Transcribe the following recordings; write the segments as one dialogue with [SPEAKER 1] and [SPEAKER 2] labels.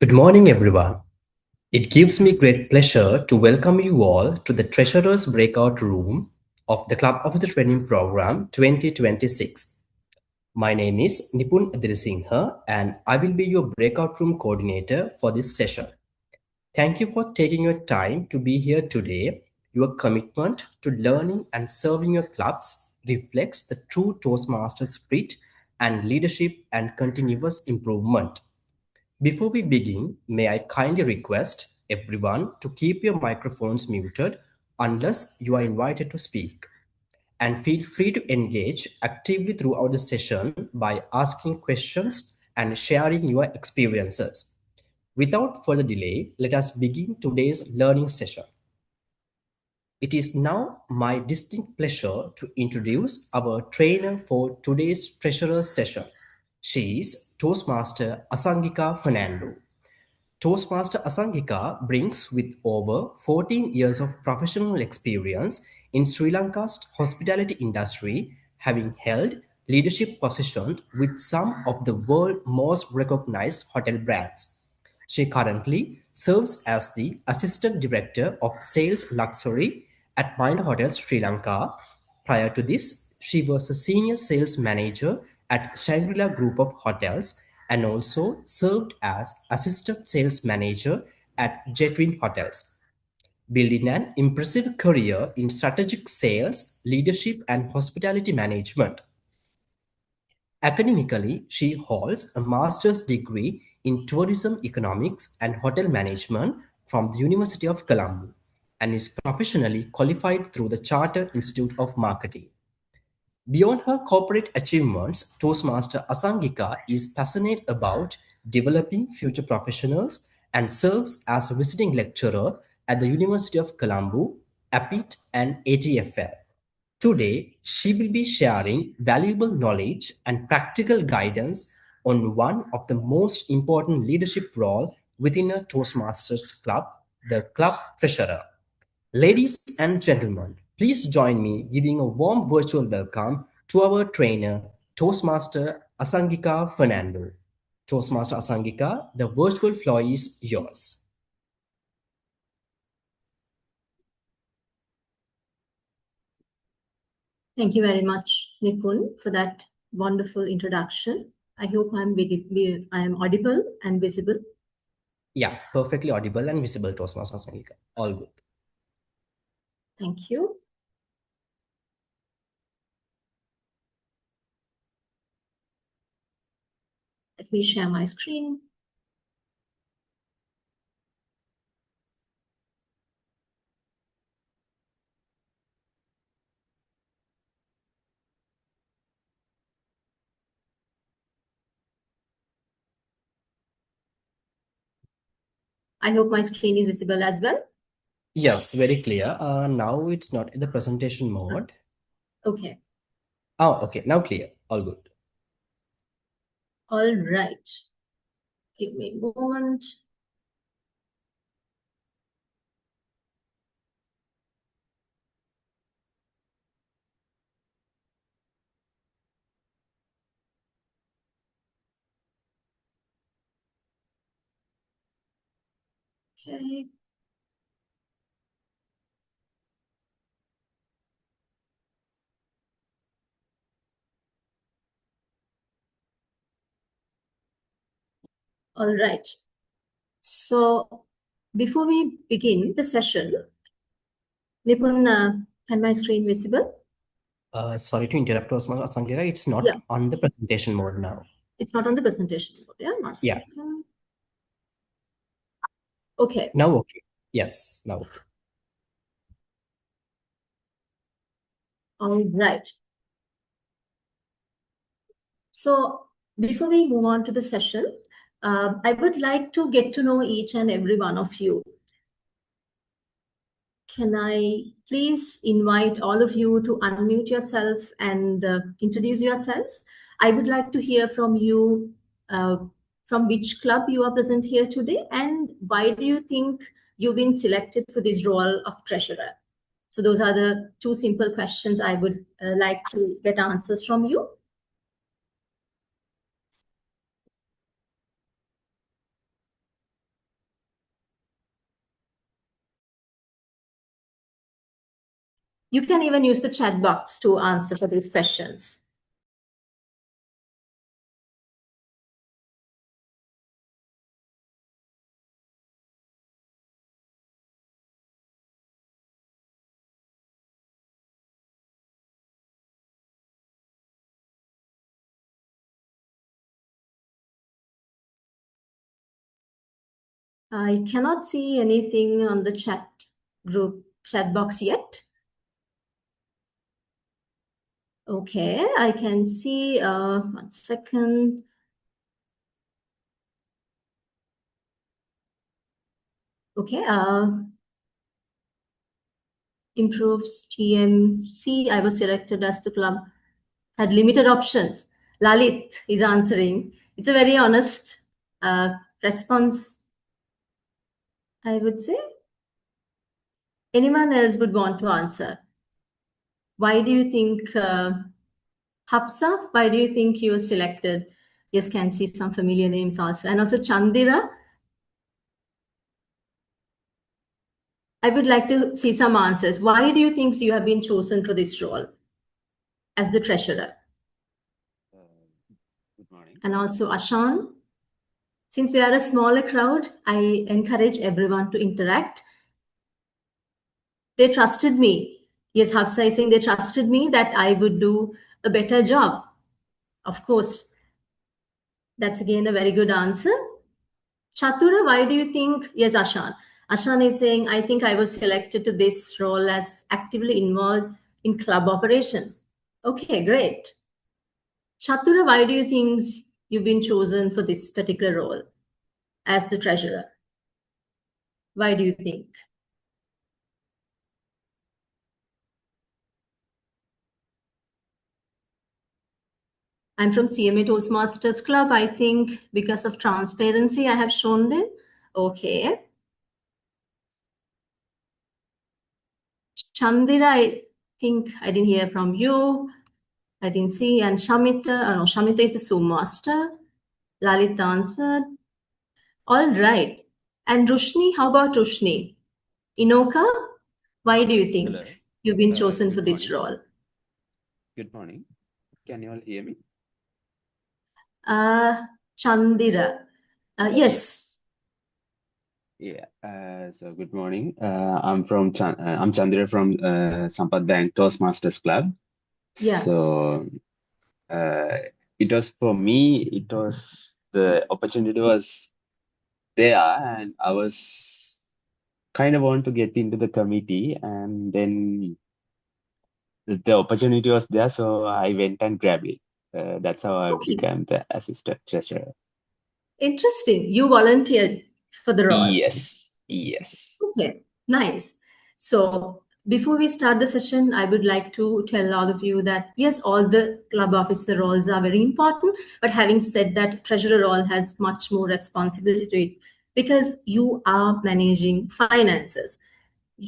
[SPEAKER 1] Good morning, everyone. It gives me great pleasure to welcome you all to the Treasurer's Breakout Room of the Club Officer Training Program 2026. My name is Nipun Adirisinghe and I will be your breakout room coordinator for this session. Thank you for taking your time to be here today. Your commitment to learning and serving your clubs reflects the true Toastmaster spirit and leadership and continuous improvement. Before we begin, may I kindly request everyone to keep your microphones muted unless you are invited to speak. And feel free to engage actively throughout the session by asking questions and sharing your experiences. Without further delay, let us begin today's learning session. It is now my distinct pleasure to introduce our trainer for today's treasurer session. She is Toastmaster Asangika Fernando. Toastmaster Asangika brings with over 14 years of professional experience in Sri Lanka's hospitality industry, having held leadership positions with some of the world's most recognized hotel brands. She currently serves as the Assistant Director of Sales Luxury at Mind Hotels Sri Lanka. Prior to this, she was a Senior Sales Manager at Shangri-La Group of Hotels and also served as Assistant Sales Manager at Jetwin Hotels, building an impressive career in strategic sales, leadership, and hospitality management. Academically, she holds a master's degree in tourism economics and hotel management from the University of Colombo and is professionally qualified through the Chartered Institute of Marketing. Beyond her corporate achievements, Toastmaster Asangika is passionate about developing future professionals and serves as a visiting lecturer at the University of Colombo, APIT, and ATFL. Today, she will be sharing valuable knowledge and practical guidance on one of the most important leadership role within a Toastmasters club, the club treasurer. Ladies and gentlemen, please join me giving a warm virtual welcome to our trainer, Toastmaster Asangika Fernando. Toastmaster Asangika, the virtual floor is yours.
[SPEAKER 2] Thank you very much, Nipun, for that wonderful introduction. I hope I am audible and visible.
[SPEAKER 1] Yeah, perfectly audible and visible, Toastmaster Asangika. All good.
[SPEAKER 2] Thank you. Let me share my screen. I hope my screen is visible as well.
[SPEAKER 1] Yes, very clear. Now it's not in the presentation mode.
[SPEAKER 2] Okay.
[SPEAKER 1] Oh, okay. Now clear. All good.
[SPEAKER 2] All right. Give me a moment. Okay. All right. So before we begin the session, Nipun, can my screen visible?
[SPEAKER 1] Sorry to interrupt, Toastmaster Asangika. It's not
[SPEAKER 2] Yeah.
[SPEAKER 1] on the presentation mode now.
[SPEAKER 2] It's not on the presentation mode. Yeah, one
[SPEAKER 1] Yeah.
[SPEAKER 2] second. Okay.
[SPEAKER 1] Now okay. Yes, now okay.
[SPEAKER 2] All right. So before we move on to the session, I would like to get to know each and every one of you. Can I please invite all of you to unmute yourself and introduce yourself? I would like to hear from you from which club you are present here today and why do you think you've been selected for this role of treasurer? So those are the two simple questions I would like to get answers from you. You can even use the chat box to answer for these questions. I cannot see anything on the chat box yet. Okay, I can see, 1 second. Okay, improves TMC. I was selected as the club had limited options. Lalit is answering. It's a very honest response, I would say. Anyone else would want to answer? Why do you think, Hafsa, why do you think you were selected? Yes, can see some familiar names also. And also Chandira. I would like to see some answers. Why do you think you have been chosen for this role as the treasurer?
[SPEAKER 3] Good morning.
[SPEAKER 2] And also Ashan. Since we are a smaller crowd, I encourage everyone to interact. They trusted me. Yes, Hafsa is saying they trusted me that I would do a better job. Of course, that's again a very good answer. Chatura, why do you think? Yes, Ashan. Ashan is saying, I think I was selected to this role as actively involved in club operations. Okay, great. Chatura, why do you think you've been chosen for this particular role as the treasurer? Why do you think? I'm from CMA Toastmasters Club. I think because of transparency, I have shown them. Okay. Chandira, I think I didn't hear from you. I didn't see. And Shamita, no, Shamita is the Zoom master. Lalit answered. All right. And Rushni, how about Rushni? Inoka, why do you think
[SPEAKER 3] Hello.
[SPEAKER 2] you've been chosen
[SPEAKER 3] Good
[SPEAKER 2] for this
[SPEAKER 3] morning.
[SPEAKER 2] role?
[SPEAKER 3] Good morning. Can you all hear me?
[SPEAKER 2] Chandira. Yes.
[SPEAKER 3] Yeah. So good morning. I'm Chandra from Sampath Bank Toastmasters Club.
[SPEAKER 2] Yeah.
[SPEAKER 3] So it was for me. It was the opportunity was there, and I was kind of want to get into the committee, and then the opportunity was there, so I went and grabbed it. That's how I
[SPEAKER 2] Okay.
[SPEAKER 3] became the assistant treasurer.
[SPEAKER 2] Interesting. You volunteered for the role.
[SPEAKER 3] Yes. Yes.
[SPEAKER 2] Okay, nice. So before we start the session, I would like to tell all of you that yes, all the club officer roles are very important, but having said that, treasurer role has much more responsibility to it because you are managing finances.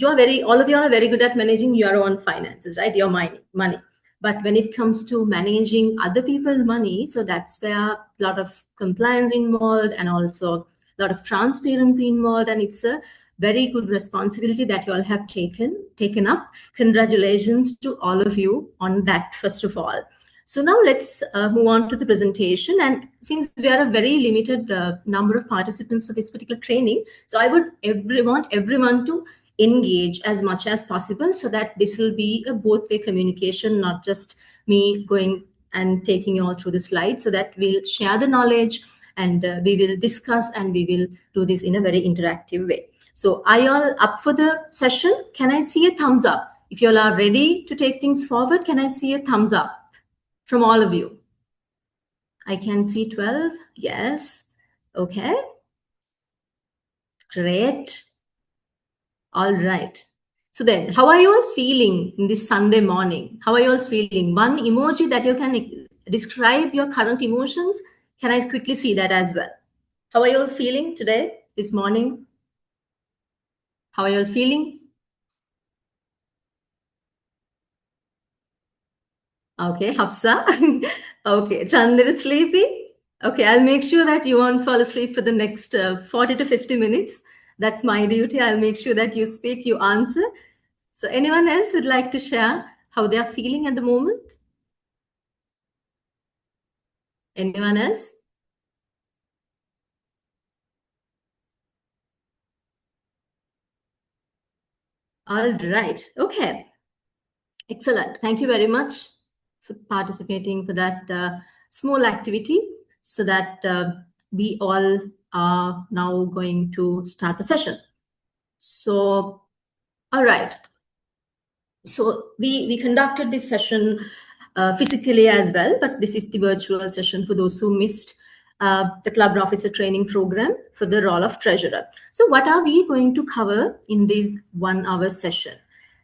[SPEAKER 2] All of you are very good at managing your own finances, right? Your money. But when it comes to managing other people's money, so that's where a lot of compliance involved and also a lot of transparency involved. And it's a very good responsibility that you all have taken up. Congratulations to all of you on that, first of all. So now let's move on to the presentation. And since we are a very limited number of participants for this particular training, so I would want everyone to engage as much as possible so that this will be a both-way communication, not just me going and taking you all through the slides, so that we'll share the knowledge and we will discuss and we will do this in a very interactive way. So are you all up for the session? Can I see a thumbs up? If you all are ready to take things forward, can I see a thumbs up from all of you? I can see 12. Yes. Okay. Great. All right. So then, how are you all feeling in this Sunday morning? How are you all feeling? One emoji that you can describe your current emotions. Can I quickly see that as well? How are you all feeling today, this morning? How are you all feeling? Okay, Hafsa. Okay, Chandra sleepy. Okay, I'll make sure that you won't fall asleep for the next 40 to 50 minutes. That's my duty. I'll make sure that you speak, you answer. So anyone else would like to share how they are feeling at the moment? Anyone else? All right. Okay. Excellent. Thank you very much for participating for that small activity, so that we all are now going to start the session. So, all right. So we conducted this session physically as well, but this is the virtual session for those who missed the club officer training program for the role of treasurer. So what are we going to cover in this 1 hour session?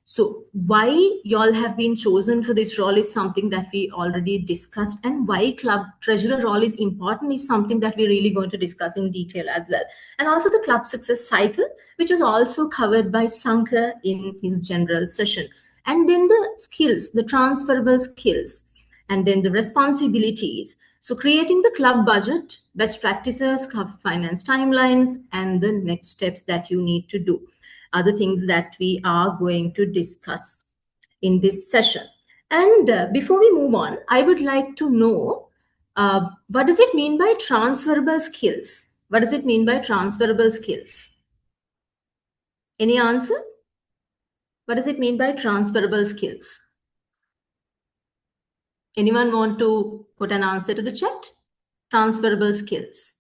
[SPEAKER 2] So why y'all have been chosen for this role is something that we already discussed, and why club treasurer role is important is something that we're really going to discuss in detail as well. And also the club success cycle, which was also covered by Sankar in his general session. And then the skills, the transferable skills, and then the responsibilities. So creating the club budget, best practices, club finance timelines, and the next steps that you need to do are the things that we are going to discuss in this session. And before we move on, I would like to know, what does it mean by transferable skills? What does it mean by transferable skills? Any answer? What does it mean by transferable skills? Anyone want to put an answer to the chat? Transferable skills.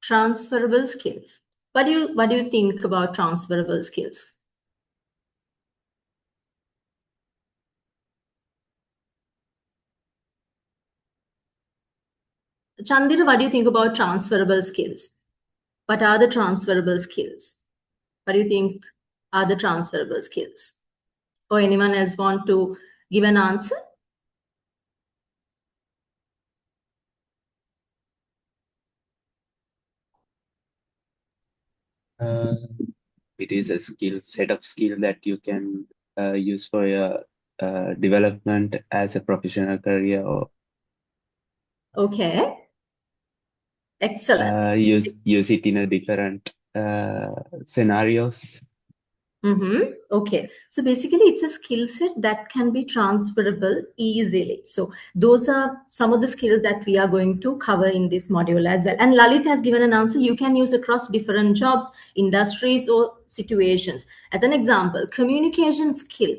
[SPEAKER 2] Transferable skills. What do you think about transferable skills? Chandira, what do you think about transferable skills? What are the transferable skills? What do you think are the transferable skills? Or anyone else want to give an answer?
[SPEAKER 3] It is a set of skill that you can use for your development as a professional career, or
[SPEAKER 2] Okay. Excellent.
[SPEAKER 3] use it in a different scenarios.
[SPEAKER 2] Okay. So basically, it's a skill set that can be transferable easily. So those are some of the skills that we are going to cover in this module as well. And Lalit has given an answer you can use across different jobs, industries, or situations. As an example, communication skill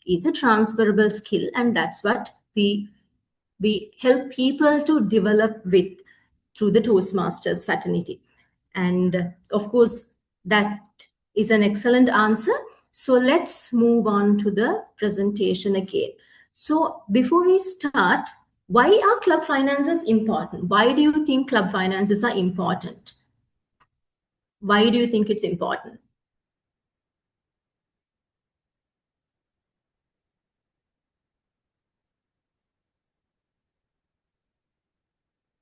[SPEAKER 2] is a transferable skill, and that's what we help people to develop with through the Toastmasters fraternity. And of course, that is an excellent answer. So let's move on to the presentation again. So before we start, why are club finances important? Why do you think club finances are important? Why do you think it's important?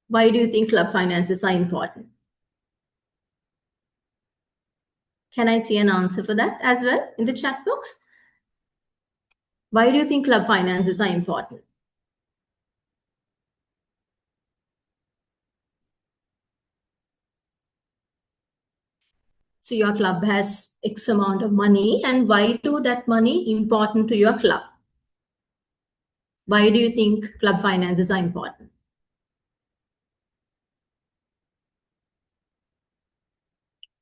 [SPEAKER 2] Why do you think club finances are important? Can I see an answer for that as well in the chat box? Why do you think club finances are important? So your club has X amount of money, and why do that money important to your club? Why do you think club finances are important?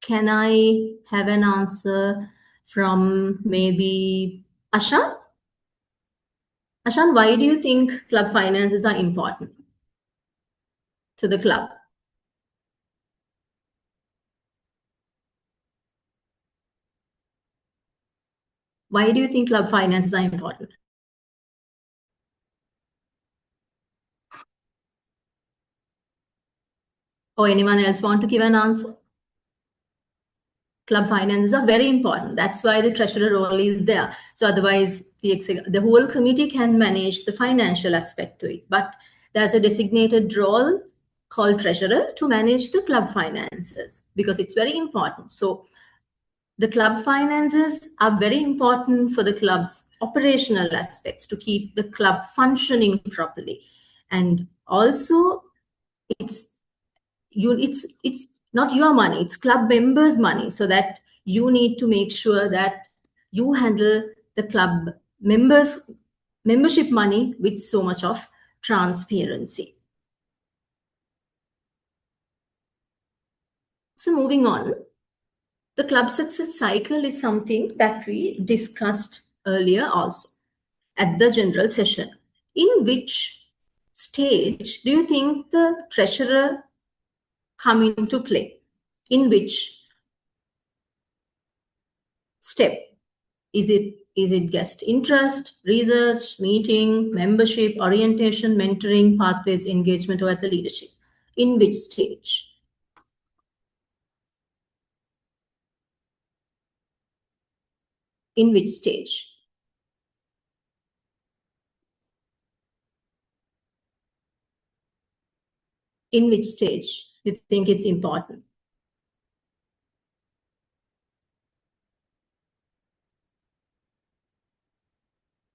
[SPEAKER 2] Can I have an answer from maybe Ashan? Ashan, why do you think club finances are important to the club? Why do you think club finances are important? Or anyone else want to give an answer? Club finances are very important. That's why the treasurer role is there. So otherwise, the whole committee can manage the financial aspect to it. But there's a designated role called treasurer to manage the club finances, because it's very important. So the club finances are very important for the club's operational aspects, to keep the club functioning properly. And also, it's not your money, it's club members' money. So that you need to make sure that you handle the club membership money with so much of transparency. So moving on, the club success cycle is something that we discussed earlier also at the general session. In which stage do you think the treasurer come into play? In which step? Is it guest interest, research, meeting, membership, orientation, mentoring, pathways, engagement, or at the leadership? In which stage? In which stage? In which stage you think it's important?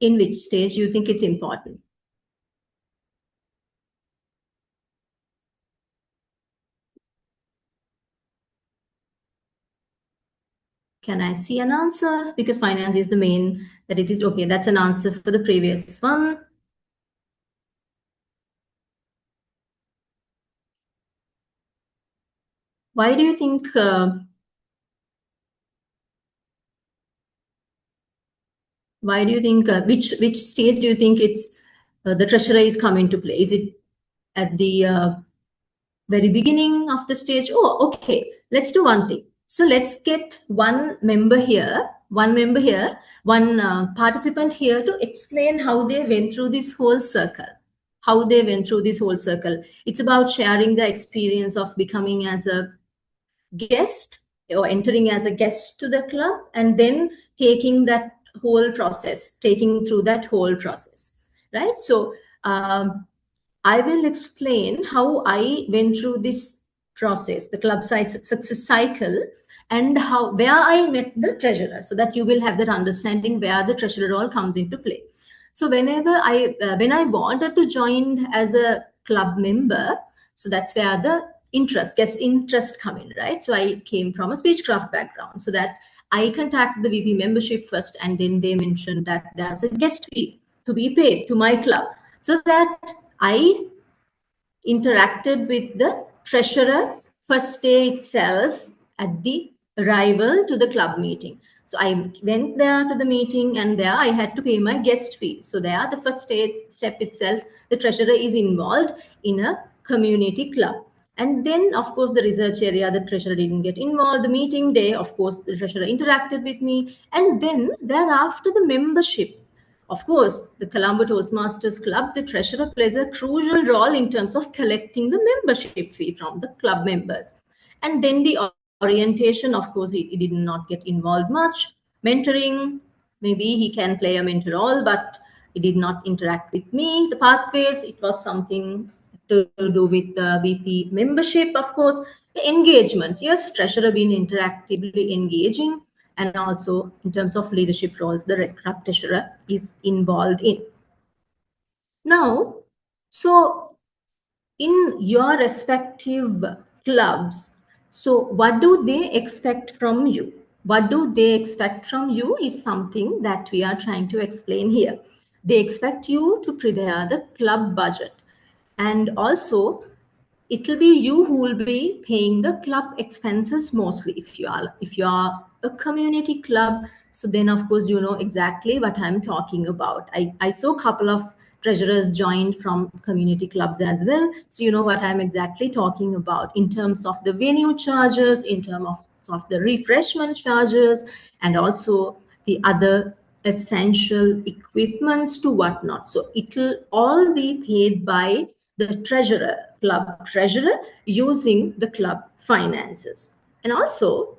[SPEAKER 2] In which stage you think it's important? Can I see an answer? Because finance is the main, that it is okay. That's an answer for the previous one. Why do you think, which stage do you think it's the treasurer is coming to play? Is it at the very beginning of the stage? Oh, okay. Let's do one thing. So let's get one participant here to explain how they went through this whole circle. It's about sharing the experience of becoming as a guest or entering as a guest to the club, and then taking through that whole process, right? So I will explain how I went through this process, the club success cycle, and where I met the treasurer, so that you will have that understanding where the treasurer role comes into play. So when I wanted to join as a club member, so that's where the guest interest come in, right? So I came from a speechcraft background, so that I contacted the VP membership first, and then they mentioned that there's a guest fee to be paid to my club, so that I interacted with the treasurer first day itself at the arrival to the club meeting. So I went there to the meeting, and there I had to pay my guest fee. So there, the first step itself, the treasurer is involved in a community club. And then, of course, the research area, the treasurer didn't get involved. The meeting day, of course, the treasurer interacted with me. And then thereafter, the membership. Of course, the Colombo Toastmasters Club, the treasurer plays a crucial role in terms of collecting the membership fee from the club members. And then the orientation, of course, he did not get involved much. Mentoring, maybe he can play a mentor role, but he did not interact with me. The pathways, it was something to do with the VP membership, of course. The engagement, yes, treasurer been interactively engaging, and also in terms of leadership roles, the Red Club treasurer is involved in. Now, so in your respective clubs, so what do they expect from you? What do they expect from you is something that we are trying to explain here. They expect you to prepare the club budget, and also it will be you who will be paying the club expenses mostly. If you are a community club, so then of course you know exactly what I'm talking about. I saw a couple of treasurers joined from community clubs as well, so you know what I'm exactly talking about in terms of the venue charges, in terms of the refreshment charges, and also the other essential equipments to whatnot. So it will all be paid by the club treasurer, using the club finances. And also,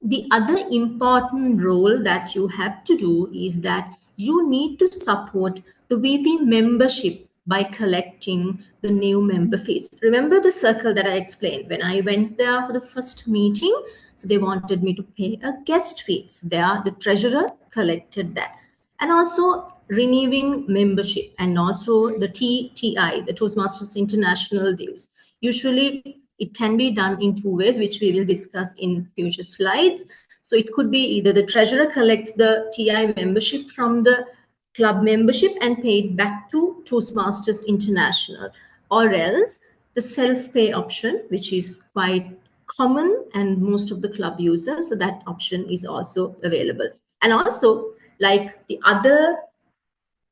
[SPEAKER 2] the other important role that you have to do is that you need to support the VP membership by collecting the new member fees. Remember the circle that I explained when I went there for the first meeting? So they wanted me to pay a guest fee. So there, the treasurer collected that. And also renewing membership, and also the TTI, the Toastmasters International dues. Usually It can be done in two ways, which we will discuss in future slides. So it could be either the treasurer collects the TI membership from the club membership and pay it back to Toastmasters International, or else the self-pay option, which is quite common and most of the club users, so that option is also available. And also, like the other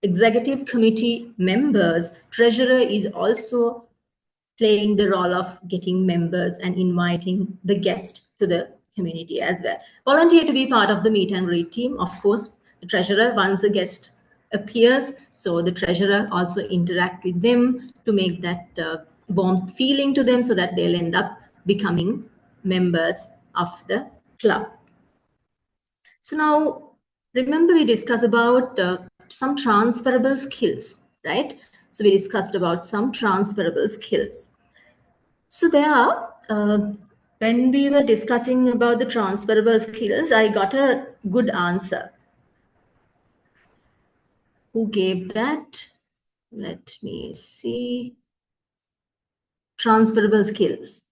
[SPEAKER 2] executive committee members, treasurer is also playing the role of getting members and inviting the guest to the community as well. Volunteer to be part of the meet and greet team. Of course, the treasurer, once a guest appears, so the treasurer also interact with them to make that warm feeling to them so that they'll end up becoming members of the club. So now, remember we discussed about some transferable skills, right? So we discussed about some transferable skills. So there, when we were discussing about the transferable skills, I got a good answer. Who gave that? Let me see. Transferable skills.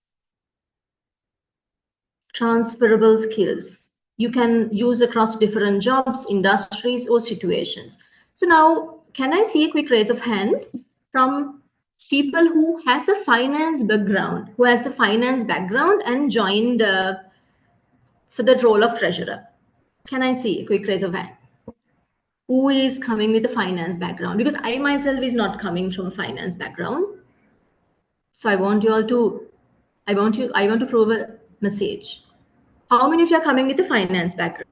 [SPEAKER 2] Transferable skills you can use across different jobs, industries, or situations. So now, can I see a quick raise of hand from people who has a finance background, and joined for the role of treasurer? Can I see a quick raise of hand? Who is coming with a finance background? Because I myself is not coming from a finance background. So I want you all to, I want to prove a message. How many of you are coming with a finance background?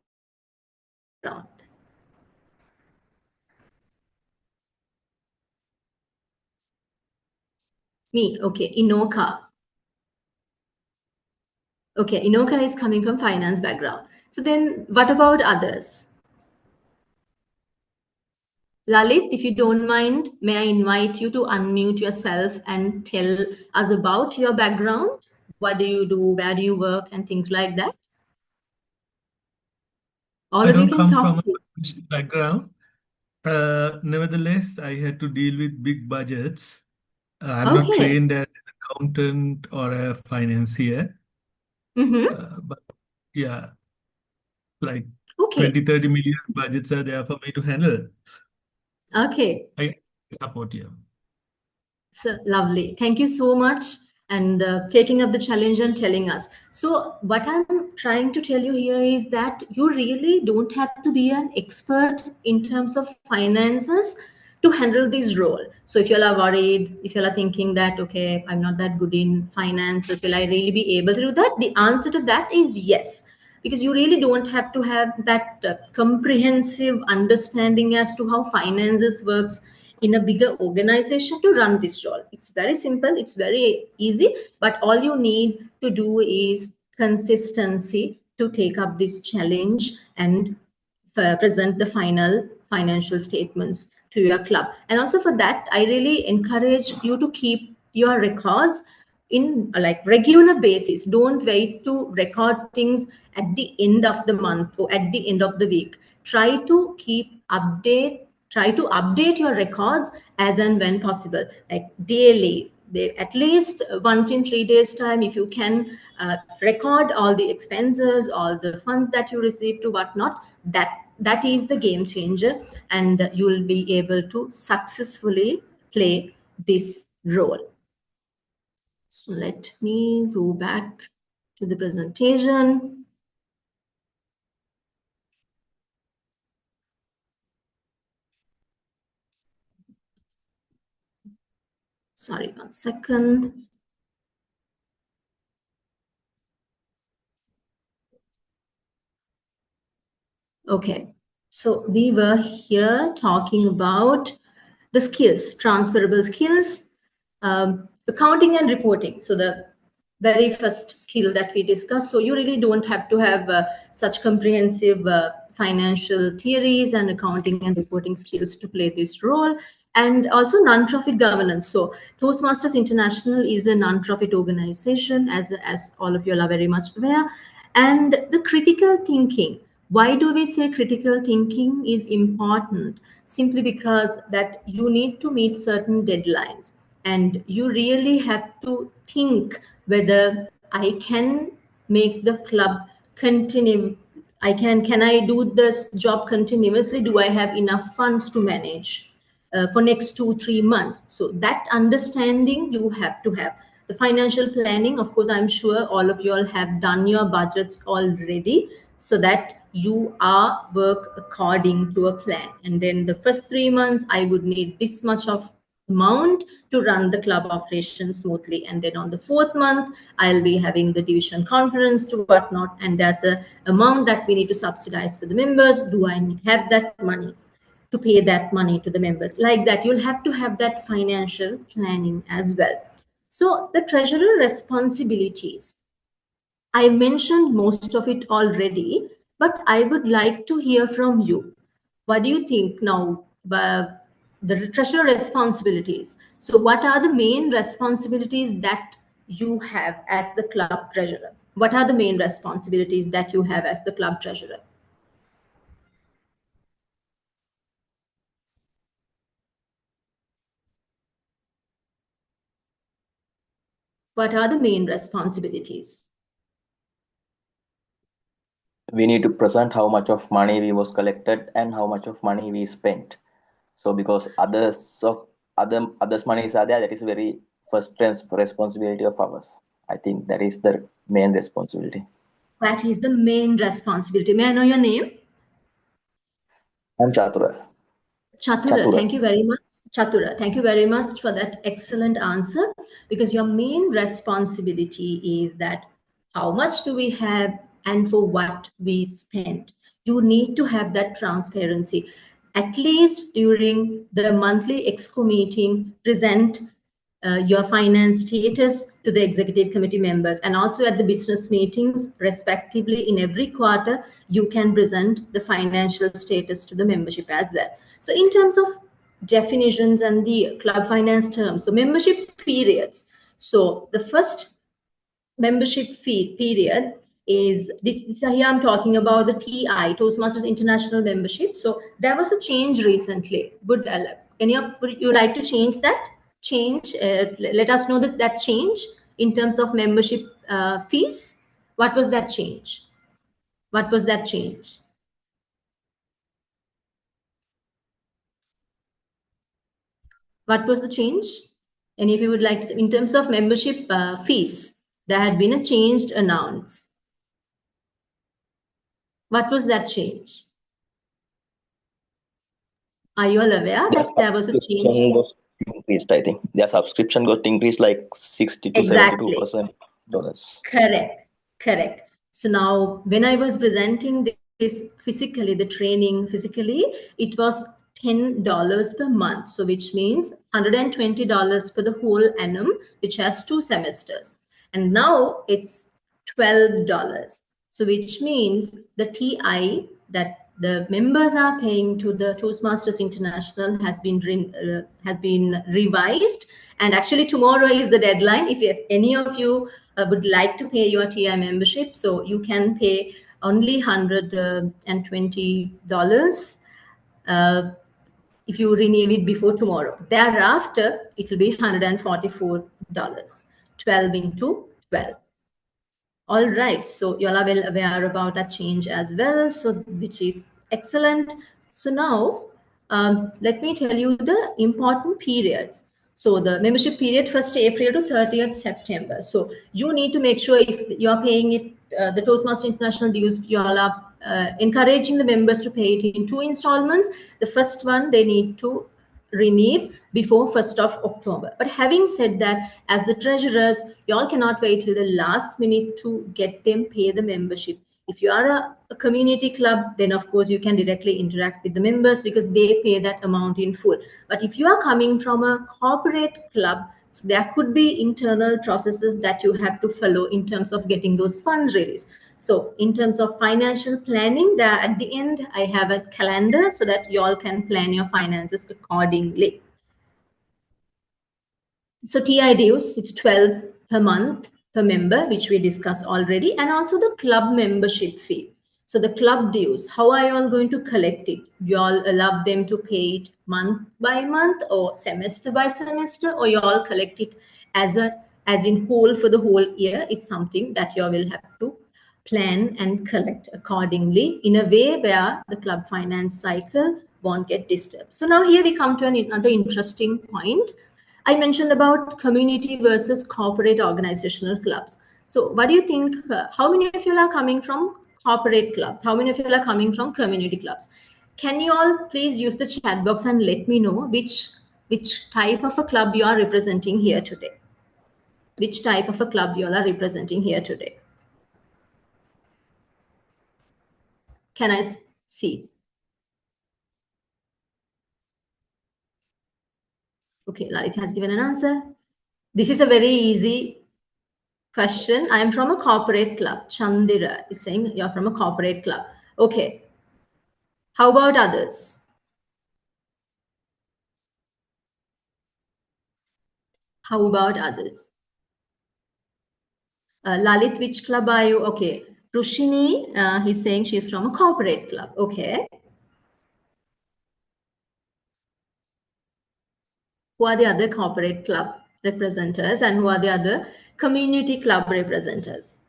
[SPEAKER 2] Me, okay, Inoka. Okay, Inoka is coming from finance background. So then what about others? Lalit, if you don't mind, may I invite you to unmute yourself and tell us about your background? What do you do? Where do you work? And things like that. All
[SPEAKER 4] I
[SPEAKER 2] of you
[SPEAKER 4] don't
[SPEAKER 2] can
[SPEAKER 4] come
[SPEAKER 2] talk.
[SPEAKER 4] from a financial background. Nevertheless, I had to deal with big budgets. I'm not
[SPEAKER 2] Okay.
[SPEAKER 4] trained as an accountant or a financier. But yeah, like
[SPEAKER 2] Okay.
[SPEAKER 4] 20-30 million budgets are there for me to handle.
[SPEAKER 2] Okay.
[SPEAKER 4] I support you.
[SPEAKER 2] So lovely. Thank you so much and taking up the challenge and telling us. So what I'm trying to tell you here is that you really don't have to be an expert in terms of finances to handle this role. So if you are worried, if you are thinking that, okay, I'm not that good in finances, will I really be able to do that? The answer to that is yes. Because you really don't have to have that comprehensive understanding as to how finances works in a bigger organization to run this role. It's very simple, it's very easy, but all you need to do is consistency to take up this challenge and present the final financial statements to your club. And also for that, I really encourage you to keep your records in like regular basis. Don't wait to record things at the end of the month or at the end of the week. Try to update your records as and when possible, like daily. At least once in 3 days time, if you can record all the expenses, all the funds that you received to whatnot, that is the game changer, and you will be able to successfully play this role. So let me go back to the presentation. Sorry, 1 second. Okay, so we were here talking about the skills, transferable skills, accounting and reporting. So the very first skill that we discussed. So you really don't have to have such comprehensive financial theories and accounting and reporting skills to play this role. And also non-profit governance. So Toastmasters International is a non-profit organization, as all of you are very much aware. And the critical thinking. Why do we say critical thinking is important? Simply because that you need to meet certain deadlines and you really have to think whether I can make the club continue. Can I do this job continuously? Do I have enough funds to manage for next 2-3 months? So that understanding you have to have. The financial planning, of course, I'm sure all of you all have done your budgets already, so that you are work according to a plan. And then the first 3 months, I would need this much of amount to run the club operation smoothly, and then on the 4th month I'll be having the division conference to whatnot, and there's a amount that we need to subsidize for the members. Do I have that money to pay that money to the members? Like that, you'll have to have that financial planning as well. So the treasurer responsibilities, I mentioned most of it already, but I would like to hear from you. What do you think now? The treasurer responsibilities. So what are the main responsibilities that you have as the club treasurer? What are the main responsibilities that you have as the club treasurer? What are the main responsibilities?
[SPEAKER 5] We need to present how much of money we was collected and how much of money we spent. So because others monies are there, that is very first responsibility of ours. I think that is the main responsibility.
[SPEAKER 2] That is the main responsibility. May I know your name?
[SPEAKER 5] I'm Chatura.
[SPEAKER 2] Chatura, thank you very much. Chatura, thank you very much for that excellent answer, because your main responsibility is that how much do we have and for what we spend. You need to have that transparency. At least during the monthly EXCO meeting, present your finance status to the executive committee members, and also at the business meetings respectively in every quarter you can present the financial status to the membership as well. So in terms of definitions and the club finance terms, so membership periods, so the first membership fee period is this here I'm talking about the TI, Toastmasters International Membership. So there was a change recently. Would you like to change that? Let us know that change in terms of membership fees. What was that change? What was that change? What was the change? And if you would like to, in terms of membership fees, there had been a change announced. What was that change? Are you all aware that there was a change?
[SPEAKER 5] Was increased, I think. Their subscription got increased like 60 to 72%.
[SPEAKER 2] Correct. So now when I was presenting this physically, the training physically, it was $10 per month. So which means $120 for the whole annum, which has 2 semesters. And now it's $12. So which means the TI that the members are paying to the Toastmasters International has been revised, and actually tomorrow is the deadline. If any of you would like to pay your TI membership, so you can pay only $120 if you renew it before tomorrow. Thereafter, it will be $144, 12 into 12. All right, so you all are well aware about that change as well, so which is excellent. So now let me tell you the important periods. So the membership period 1st April to 30th September. So you need to make sure if you are paying it, the Toastmasters International dues, you all are encouraging the members to pay it in 2 installments. The first one they need to renew before 1st of October. But having said that, as the treasurers, you all cannot wait till the last minute to get them pay the membership. If you are a community club, then of course you can directly interact with the members because they pay that amount in full. But if you are coming from a corporate club, so there could be internal processes that you have to follow in terms of getting those funds released. So in terms of financial planning, there at the end, I have a calendar so that you all can plan your finances accordingly. So TI dues, it's 12 per month per member, which we discussed already, and also the club membership fee. So the club dues, how are you all going to collect it? You all allow them to pay it month by month or semester by semester, or you all collect it as as in whole for the whole year is something that you will have to plan and collect accordingly in a way where the club finance cycle won't get disturbed. So now here we come to another interesting point. I mentioned about community versus corporate organizational clubs. So what do you think? How many of you are coming from corporate clubs? How many of you are coming from community clubs? Can you all please use the chat box and let me know which type of a club you are representing here today? Which type of a club you all are representing here today? Can I see? Okay, Lalit has given an answer. This is a very easy question. I am from a corporate club. Chandira is saying you're from a corporate club. Okay. How about others? How about others? Lalit, which club are you? Okay. Rushini, he's saying she's from a corporate club. Okay. Who are the other corporate club representatives and who are the other community club representatives?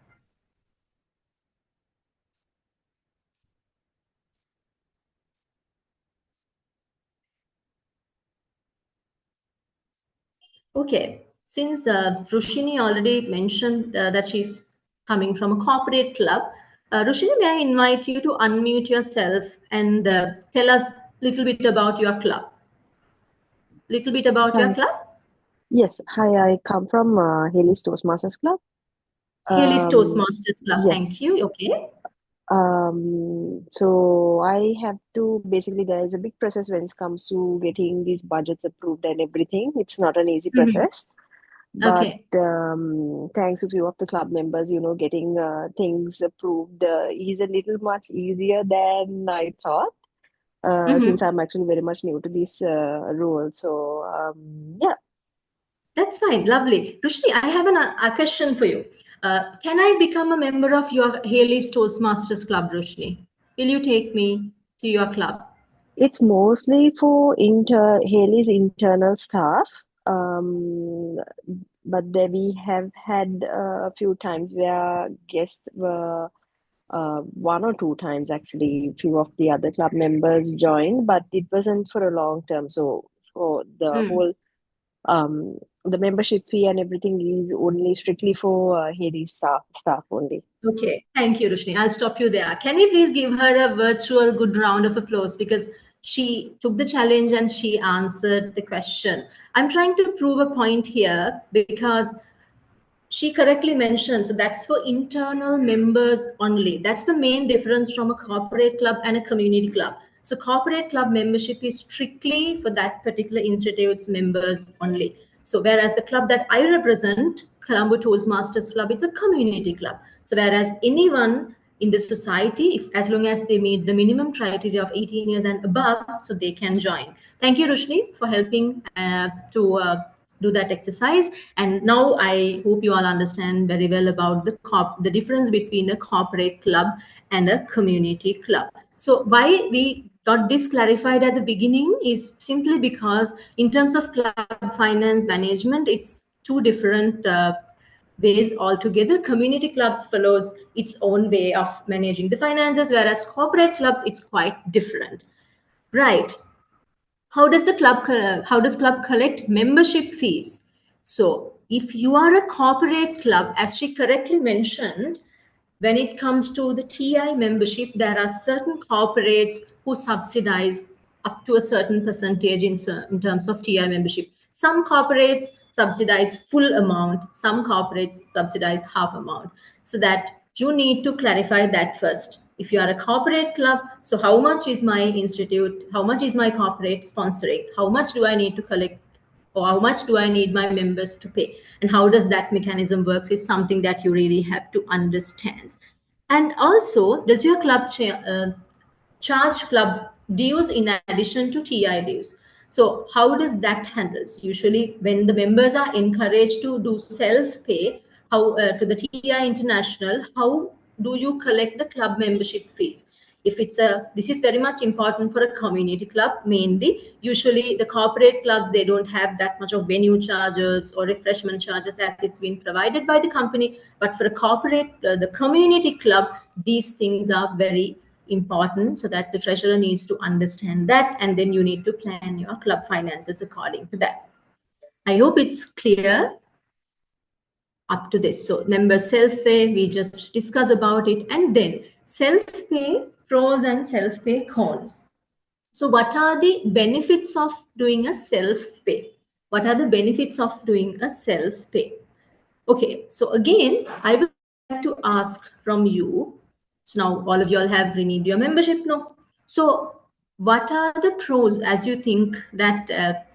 [SPEAKER 2] Okay, since Rushini already mentioned that she's coming from a corporate club, Rushini, may I invite you to unmute yourself and tell us a little bit about your club? Little bit about your club?
[SPEAKER 6] Yes, hi, I come from Haley's Toastmasters Club.
[SPEAKER 2] Haley's Toastmasters Club,
[SPEAKER 6] yes.
[SPEAKER 2] Thank you. Okay.
[SPEAKER 6] So I have to basically, there is a big process when it comes to getting these budgets approved and everything. It's not an easy process. But
[SPEAKER 2] Okay.
[SPEAKER 6] thanks to few of the club members, you know, getting things approved is a little much easier than I thought. Since I'm actually very much new to this role. So yeah.
[SPEAKER 2] That's fine. Lovely. Rushni, I have a question for you. Can I become a member of your Haley's Toastmasters Club, Rushni? Will you take me to your club?
[SPEAKER 6] It's mostly for Haley's internal staff. But then we have had a few times where guests were one or two times actually, few of the other club members joined, but it wasn't for a long term. So for the whole the membership fee and everything is only strictly for Haley's staff only.
[SPEAKER 2] Okay, thank you, Rushni. I'll stop you there. Can you please give her a virtual good round of applause because she took the challenge and she answered the question. I'm trying to prove a point here because she correctly mentioned, so that's for internal members only. That's the main difference from a corporate club and a community club. So corporate club membership is strictly for that particular institute's members only. So whereas the club that I represent, Colombo Toastmasters Club, it's a community club. So whereas anyone in the society, if as long as they meet the minimum criteria of 18 years and above, so they can join. Thank you, Rushni, for helping to do that exercise. And now I hope you all understand very well about the difference between a corporate club and a community club. So why we got this clarified at the beginning is simply because in terms of club finance management, it's two different ways altogether. Community clubs follows its own way of managing the finances, whereas corporate clubs, it's quite different. Right. How does club collect membership fees? So if you are a corporate club, as she correctly mentioned, when it comes to the TI membership, there are certain corporates who subsidize up to a certain percentage in terms of TI membership. Some corporates subsidize full amount, some corporates subsidize half amount. So that you need to clarify that first. If you are a corporate club, so how much is my institute, how much is my corporate sponsoring, how much do I need to collect, or how much do I need my members to pay, and how does that mechanism works is something that you really have to understand. And also, does your club charge club dues in addition to TI dues? So how does that handles? Usually when the members are encouraged to do self-pay, how to the TI International, how do you collect the club membership fees? If it's this is very much important for a community club mainly. Usually the corporate clubs, they don't have that much of venue charges or refreshment charges as it's been provided by the company. But for a corporate, the community club, these things are very important, so that the treasurer needs to understand that, and then you need to plan your club finances according to that. I hope it's clear up to this. So member self-pay, we just discuss about it, and then self-pay pros and self-pay cons. So what are the benefits of doing a self-pay? What are the benefits of doing a self-pay? Okay, so again, I would like to ask from you. So now all of you all have renewed your membership, no? So what are the pros as you think that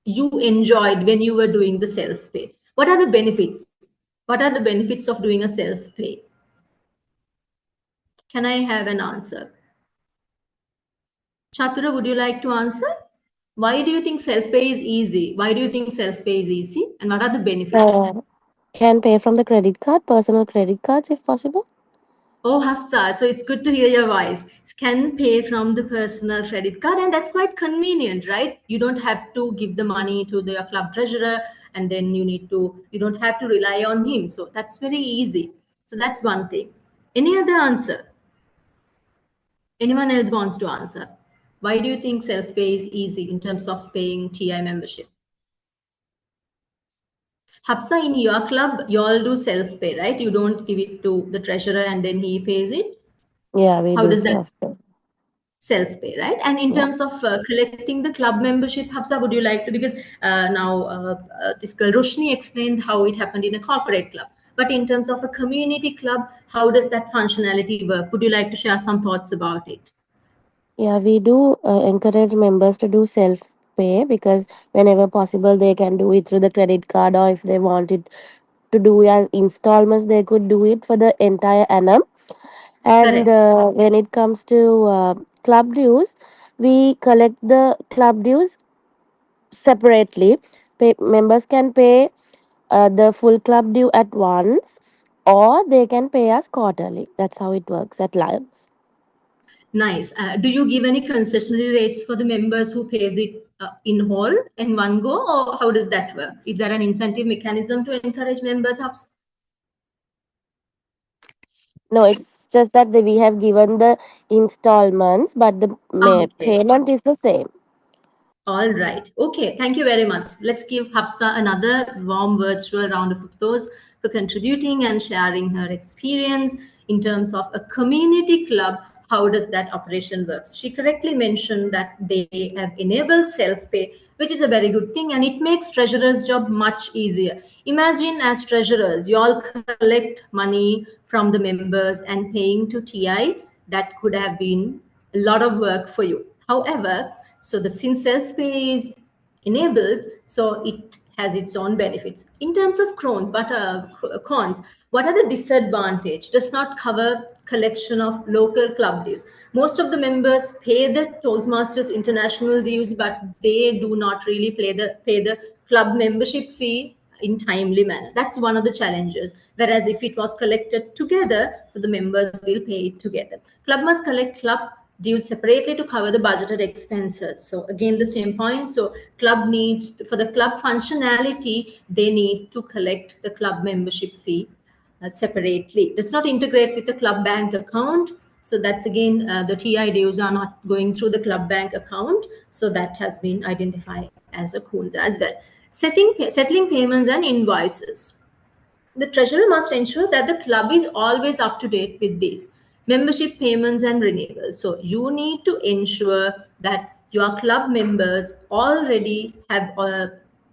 [SPEAKER 2] you enjoyed when you were doing the self-pay? What are the benefits? What are the benefits of doing a self-pay? Can I have an answer? Chatura, would you like to answer? Why do you think self-pay is easy? Why do you think self-pay is easy? And what are the benefits?
[SPEAKER 7] Can pay from the credit card, personal credit cards if possible.
[SPEAKER 2] Oh, Hafsa, so it's good to hear your voice. Can pay from the personal credit card, and that's quite convenient, right? You don't have to give the money to the club treasurer, and then you don't have to rely on him. So that's very easy. So that's one thing. Any other answer? Anyone else wants to answer? Why do you think self-pay is easy in terms of paying TI membership? Hafsa, in your club, you all do self-pay, right? You don't give it to the treasurer and then he pays it?
[SPEAKER 7] Yeah, we
[SPEAKER 2] How
[SPEAKER 7] do
[SPEAKER 2] does that?
[SPEAKER 7] self-pay.
[SPEAKER 2] Self-pay, right? And in terms of collecting the club membership, Hafsa, would you like to, because now this girl Roshni explained how it happened in a corporate club, but in terms of a community club, how does that functionality work? Would you like to share some thoughts about it?
[SPEAKER 7] Yeah, we do encourage members to do self-pay because whenever possible they can do it through the credit card, or if they want it to do as installments, they could do it for the entire annum. And
[SPEAKER 2] Correct.
[SPEAKER 7] when it comes to club dues, we collect the club dues separately. Members can pay the full club due at once, or they can pay us quarterly. That's how it works at Lions.
[SPEAKER 2] Nice. Do you give any concessionary rates for the members who pays it in whole in one go, or how does that work? Is there an incentive mechanism to encourage members?
[SPEAKER 7] No, it's just that we have given the installments, but the
[SPEAKER 2] Okay.
[SPEAKER 7] payment is the same.
[SPEAKER 2] All right. Okay. Thank you very much. Let's give Hafsa another warm virtual round of applause for contributing and sharing her experience in terms of a community club. How does that operation work? She correctly mentioned that they have enabled self-pay, which is a very good thing, and it makes treasurer's job much easier. Imagine as treasurers, you all collect money from the members and paying to TI. That could have been a lot of work for you. However, so the since self-pay is enabled, so it has its own benefits. In terms of cons, what are the disadvantage? Does not cover collection of local club dues. Most of the members pay the Toastmasters International dues, but they do not really pay the club membership fee in timely manner. That's one of the challenges. Whereas if it was collected together, so the members will pay it together. Club must collect club dues separately to cover the budgeted expenses. So again, the same point. So club needs, for the club functionality, they need to collect the club membership fee separately. It does not integrate with the club bank account. So that's again, the TI dues are not going through the club bank account. So that has been identified as a cons as well. Settling payments and invoices. The treasurer must ensure that the club is always up to date with these membership payments and renewals. So you need to ensure that your club members already have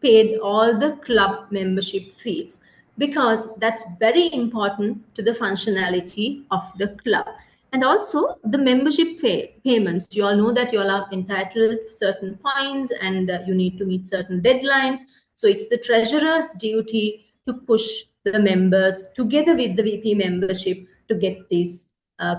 [SPEAKER 2] paid all the club membership fees, because that's very important to the functionality of the club. And also the membership payments. You all know that you all are entitled to certain points, and you need to meet certain deadlines. So it's the treasurer's duty to push the members together with the VP membership to get these